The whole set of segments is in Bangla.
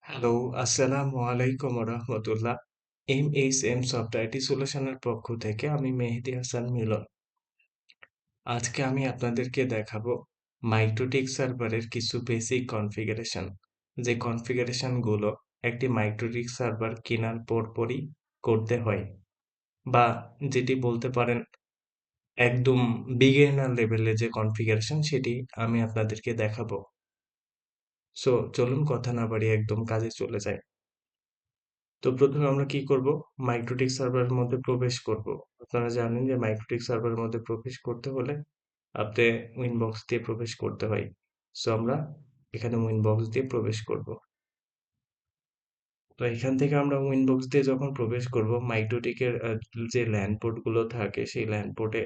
হ্যালো, আসসালামু আলাইকুম রহমতুল্লাহ। এমএসএম সফটওয়্যার আইটি সলিউশনের পক্ষ থেকে আমি মেহেদী হাসান মিলন। আজকে আমি আপনাদেরকে দেখাবো মাইক্রোটিক সার্ভারের কিছু বেসিক কনফিগারেশন। যে কনফিগারেশন গুলো একটি মাইক্রোটিক সার্ভার কেনার পরপরই করতে হয়, বা যেটি বলতে পারেন একদম বিগিনার লেভেলে যে কনফিগারেশন সেটি আমি আপনাদেরকে দেখাবো। সো চলুন কথা না বাড়িয়ে একদম কাজে চলে যাই। তো প্রথমে আমরা কি করব? মাইক্রোটিক সার্ভারের মধ্যে প্রবেশ করব। আপনারা জানেন যে মাইক্রোটিক সার্ভারের মধ্যে প্রবেশ করতে হলে আপনি উইনবক্স দিয়ে প্রবেশ করতে হয়। সো আমরা এখানে উইনবক্স দিয়ে প্রবেশ করব। তো এখান থেকে আমরা উইনবক্স দিয়ে যখন প্রবেশ করব, মাইক্রোটিকের যে ল্যান পোর্ট গুলো থাকে সেই ল্যান পোর্টে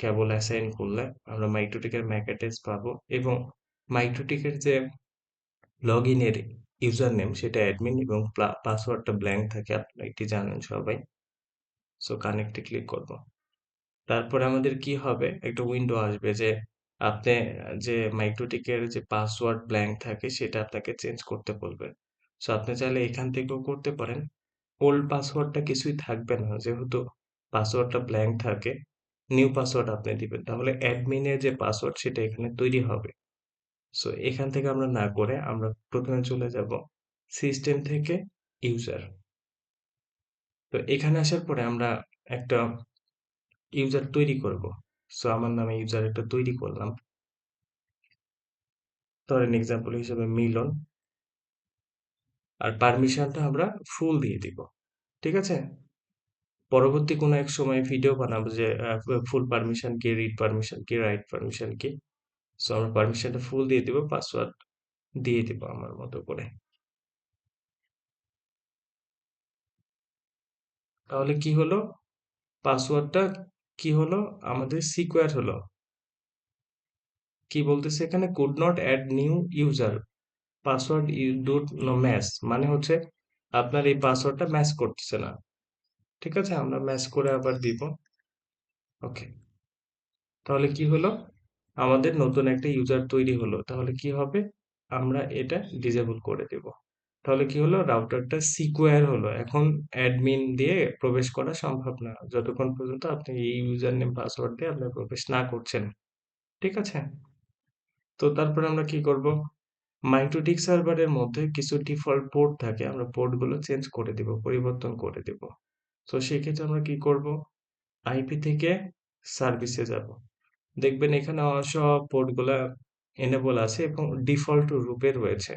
কেবল অ্যাসাইন করলে আমরা মাইক্রোটিকের ম্যাক অ্যাড্রেস পাবো, এবং মাইক্রোটিকের যে লগ ইনের ইউজার নেম সেটা অ্যাডমিন এবং পাসওয়ার্ডটা ব্ল্যাঙ্ক থাকে, আপনারা এটি জানেন সবাই। সো কানেক্টে ক্লিক করব। তারপরে আমাদের কি হবে? একটা উইন্ডো আসবে যে আপনি যে মাইক্রোটিকের যে পাসওয়ার্ড ব্ল্যাঙ্ক থাকে সেটা আপনাকে চেঞ্জ করতে বলবে। সো আপনি চাইলে এখান থেকেও করতে পারেন। ওল্ড পাসওয়ার্ডটা কিছুই থাকবে না, যেহেতু পাসওয়ার্ডটা ব্ল্যাঙ্ক থাকে। নিউ পাসওয়ার্ড আপনি দিবেন, তাহলে অ্যাডমিনের যে পাসওয়ার্ড সেটা এখানে তৈরি হবে। সো এখান থেকে আমরা না করে আমরা প্রথমে চলে যাব সিস্টেম থেকে ইউজার। তো এখানে আসার পরে আমরা একটা ইউজার তৈরি করব। সো আমার নামে ইউজার একটা তৈরি করলাম। ধরেন এক্সাম্পল হিসেবে মিলন, আর পারমিশনটা আমরা ফুল দিয়ে দিব। ঠিক আছে? পরবর্তী কোনো এক সময় ভিডিও বানাবো যে ফুল পারমিশন কি, রিড পারমিশন কি, রাইট পারমিশন কি। সো আমরা পারমিশনটা ফুল দিয়ে দিব, পাসওয়ার্ড দিয়ে দিব আমার মতো করে। তাহলে কি হলো? পাসওয়ার্ডটা কি হলো? আমাদের সিকিউর হলো। কি বলতেছে এখানে? Could not add new user, password you don't know match, মানে হচ্ছে আপনার এই পাসওয়ার্ডটা ম্যাচ করতেছে না। ঠিক আছে, আমরা ম্যাচ করে আবার দিব। ওকে, তাহলে কি হলো? আমাদের নতুন একটা ইউজার তৈরি হলো। তাহলে কি হবে? আমরা এটা ডিসেবল করে দেব। তাহলে কি হলো? রাউটারটা সিকিউর হলো। এখন অ্যাডমিন দিয়ে প্রবেশ করা সম্ভব না, যতক্ষণ পর্যন্ত আপনি এই ইউজার নেম পাসওয়ার্ড দিয়ে আপনি প্রবেশ না করছেন। ঠিক আছে? তো তারপরে আমরা কি করব? মাইক্রোটিক সার্ভারের মধ্যে কিছু ডিফল্ট পোর্ট থাকে, আমরা পোর্ট গুলো চেঞ্জ করে দিব, পরিবর্তন করে দিব। তো সেক্ষেত্রে আমরা কি করব? আইপি থেকে সার্ভিসে যাব। দেখবেন এখানে সব পোর্ট গুলা এনেবল আছে এবং ডিফল্ট রূপে রয়েছে।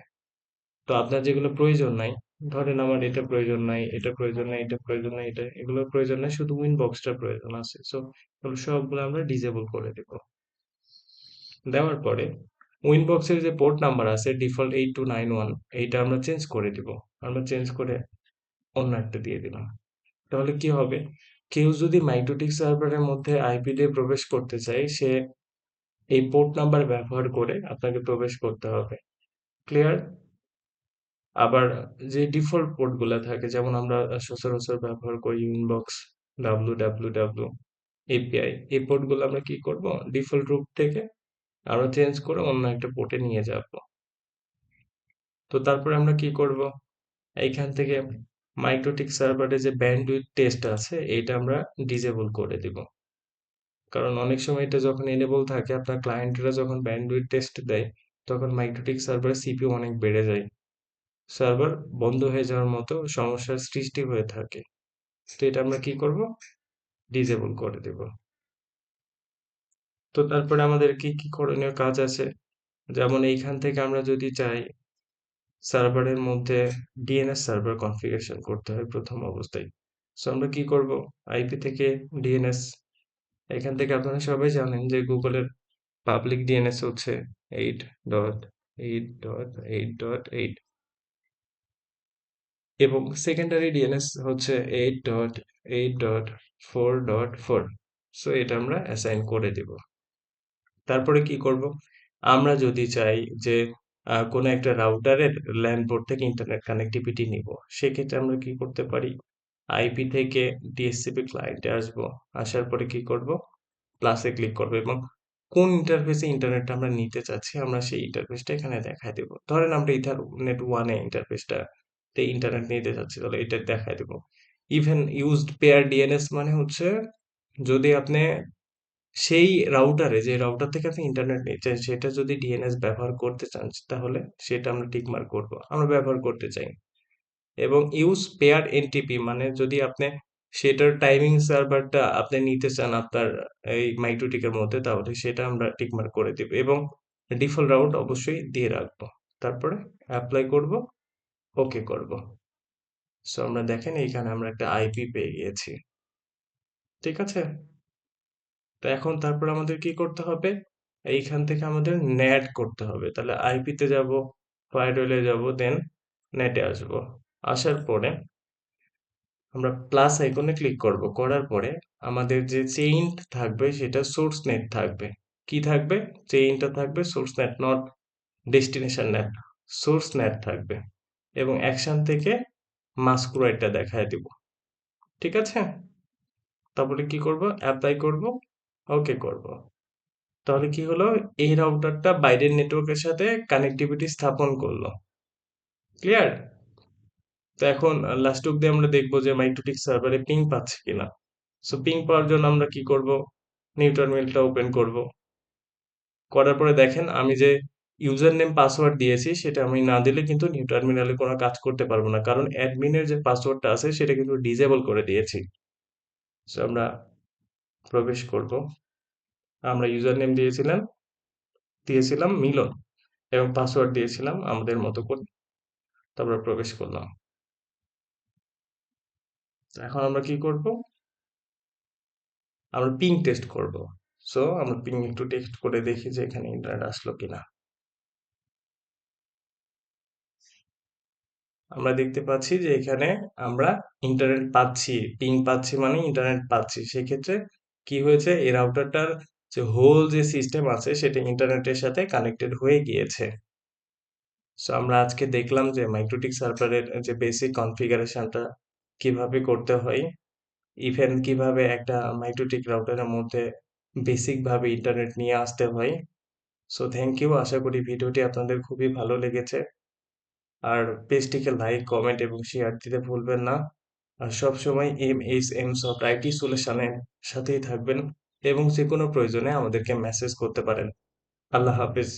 তো আপনার যেগুলো প্রয়োজন নাই, ধরেন আমার এটা প্রয়োজন নাই, এটা প্রয়োজন নাই, এটা প্রয়োজন নাই, এটা এগুলো প্রয়োজন নাই, শুধু উইনবক্সটা প্রয়োজন আছে। সো এগুলো সবগুলো আমরা ডিসেবল করে দেব। দেওয়ার পরে উইনবক্সের যে পোর্ট নাম্বার আছে ডিফল্ট 8291, এইটা আমরা চেঞ্জ করে দিব। আমরা চেঞ্জ করে অন্য একটা দিয়ে দিলাম। তাহলে কি হবে? কেউ যদি মাইক্রোটিক সার্ভারের মধ্যে আইপি দিয়ে প্রবেশ করতে চায়, সে এই পোর্ট নাম্বার ব্যবহার করে আপনাকে প্রবেশ করতে হবে। ক্লিয়ার? আবার যে ডিফল্ট পোর্ট গুলা থাকে, যেমন আমরা সচরাচর ব্যবহার করি ইনবক্স, www, এপিআই, এই পোর্ট গুলো আমরা কি করব? ডিফল্ট রূপ থেকে আমরা চেঞ্জ করে অন্য একটা পোর্টে নিয়ে যাব। তো তারপরে আমরা কি করব? এইখান থেকে মাইক্রোটিক সার্ভারে যে ব্যান্ডউইথ টেস্ট আছে এটা আমরা ডিসেবল করে দিব। কারণ অনেক সময় এটা যখন এনেবল থাকে, আপনার ক্লায়েন্টরা যখন ব্যান্ডউইথ টেস্ট দেয়, তখন মাইক্রোটিক সার্ভারের সিপিইউ অনেক বেড়ে যায়। সার্ভার বন্ধ হয়ে যাওয়ার মতো সমস্যার সৃষ্টি হয়ে থাকে। তো এটা আমরা কি করব? ডিসেবল করে দেব। তো তারপরে আমাদের কি কি করণীয় কাজ আছে? যেমন এইখান থেকে আমরা যদি চাই সার্ভারের মধ্যে ডিএনএস সার্ভার কনফিগারেশন করতে হয় প্রথম অবস্থায়। সো আমরা কি করব? আইপি থেকে ডিএনএস, এখান থেকে আপনারা সবাই জানেন যে গুগলের পাবলিক ডিএনএস হচ্ছে 8.8.8.8, এবং সেকেন্ডারি ডিএনএস হচ্ছে 8.8.4.4। সো এটা আমরা অ্যাসাইন করে দিব। তারপরে কি করব? আমরা যদি চাই যে কোনো একটা রাউটারের ল্যান পোর্ট থেকে ইন্টারনেট কানেক্টিভিটি নিব, সেক্ষেত্রে আমরা কি করতে পারি? আইপি থেকে ডিএসসিপি ক্লায়েন্টে আসবো। আসার পরে কি করব? প্লাসে ক্লিক করব এবং কোন ইন্টারফেসে ইন্টারনেটটা আমরা নিতে চাচ্ছি আমরা সেই ইন্টারফেসটা এখানে দেখায় দেব। ধরেন আমরা ইথারনেট 1 এ ইন্টারফেসটা তে ইন্টারনেট নিতে চাচ্ছি, তাহলে এটা দেখায় দেবো। ইভেন ইউজড পেয়ার ডিএনএস মানে হচ্ছে যদি আপনি সেই রাউটারে, যে রাউটার থেকে আপনি ইন্টারনেট নিচ্ছেন, সেটা যদি ডিএনএস ব্যবহার করতে চান, তাহলে সেটা আমরা টিক মার্ক করবো, আমরা ব্যবহার করতে চাই। এবং ইউজ পেয়ার এনটিপি মানে যদি আপনি সেটার টাইমিং সার্ভারটা আপনি নিতে চান আপনার এই মাইক্রোটিকের মধ্যে, তাহলে সেটা আমরা টিক মার্ক করে দিব এবং ডিফল্ট রাউট অবশ্যই দিয়ে রাখবো। তারপরে অ্যাপ্লাই করব, ওকে করব। সো আমরা দেখেন এইখানে আমরা একটা আইপি পেয়ে গিয়েছি। ঠিক আছে, তো এখন তারপর আমাদের কি করতে হবে, এইখান থেকে আমাদের নেট করতে হবে। তাহলে আইপিতে যাব, ফায়ারওয়েলে যাব, দেন নেটে আসব। আসার পরে আমরা প্লাস আইকনে ক্লিক করব, করার পরে আমাদের যে চেইন থাকবে সেটা সোর্স নেট থাকবে। কি থাকবে? চেইনটা থাকবে source net, not destination net, source net থাকবে। এবং অ্যাকশন থেকে মাস্কুরাইটটা দেখায় দিব। ঠিক আছে, তারপরে কি করব, অ্যাপ্লাই করব, ওকে করব। তাহলে কি হলো, এই রাউটারটা বাইরের নেটওয়ার্কের সাথে কানেক্টিভিটি স্থাপন করলো। ক্লিয়ার? তো এখন লাস্ট অব্দি আমরা দেখবো যে মাইক্রোটিক সার্ভারে পিং পাচ্ছে কিনা। সো পিং পাওয়ার জন্য আমরা কি করব, নিউ টার্মিনালটা ওপেন করব। করার পরে দেখেন আমি যে ইউজার নেম পাসওয়ার্ড দিয়েছি সেটা আমি না দিলে কিন্তু নিউ টার্মিনালে কোনো কাজ করতে পারবো না, কারণ অ্যাডমিনের যে পাসওয়ার্ডটা আছে সেটা কিন্তু ডিসেবল করে দিয়েছি। সো আমরা প্রবেশ করব। আমরা ইউজার নেম দিয়েছিলাম মিলন এবং পাসওয়ার্ড দিয়েছিলাম আমাদের মতো করে। তারপরে প্রবেশ করলাম। এখন আমরা কি করব, আমরা পিং টেস্ট করব। সো আমরা পিং একটু টেস্ট করে দেখি যে এখানে ইন্টারনেট আসলো কিনা। আমরা দেখতে পাচ্ছি যে এখানে আমরা ইন্টারনেট পাচ্ছি, পিং পাচ্ছি মানে ইন্টারনেট পাচ্ছি। সেক্ষেত্রে কি হয়েছে, এই রাউটারটার যে হোল যে সিস্টেম আছে সেটা ইন্টারনেটের সাথে কানেক্টেড হয়ে গিয়েছে। সো আমরা আজকে দেখলাম যে মাইক্রোটিক সার্ভারের যে বেসিক কনফিগারেশনটা কিভাবে করতে হয়, ইভেন কিভাবে একটা মাইক্রোটিক রাউটারের মধ্যে বেসিক ভাবে ইন্টারনেট নিয়ে আসতে হয়। সো থ্যাংক ইউ, আশা করি ভিডিওটি আপনাদের খুবই ভালো লেগেছে। আর পেজটিকে লাইক, কমেন্ট এবং শেয়ার দিতে ভুলবেন না। আর সবসময় MSM সফট আইটি সলিউশনের সাথেই থাকবেন এবং যে কোনো প্রয়োজনে আমাদেরকে মেসেজ করতে পারেন। আল্লাহ হাফেজ।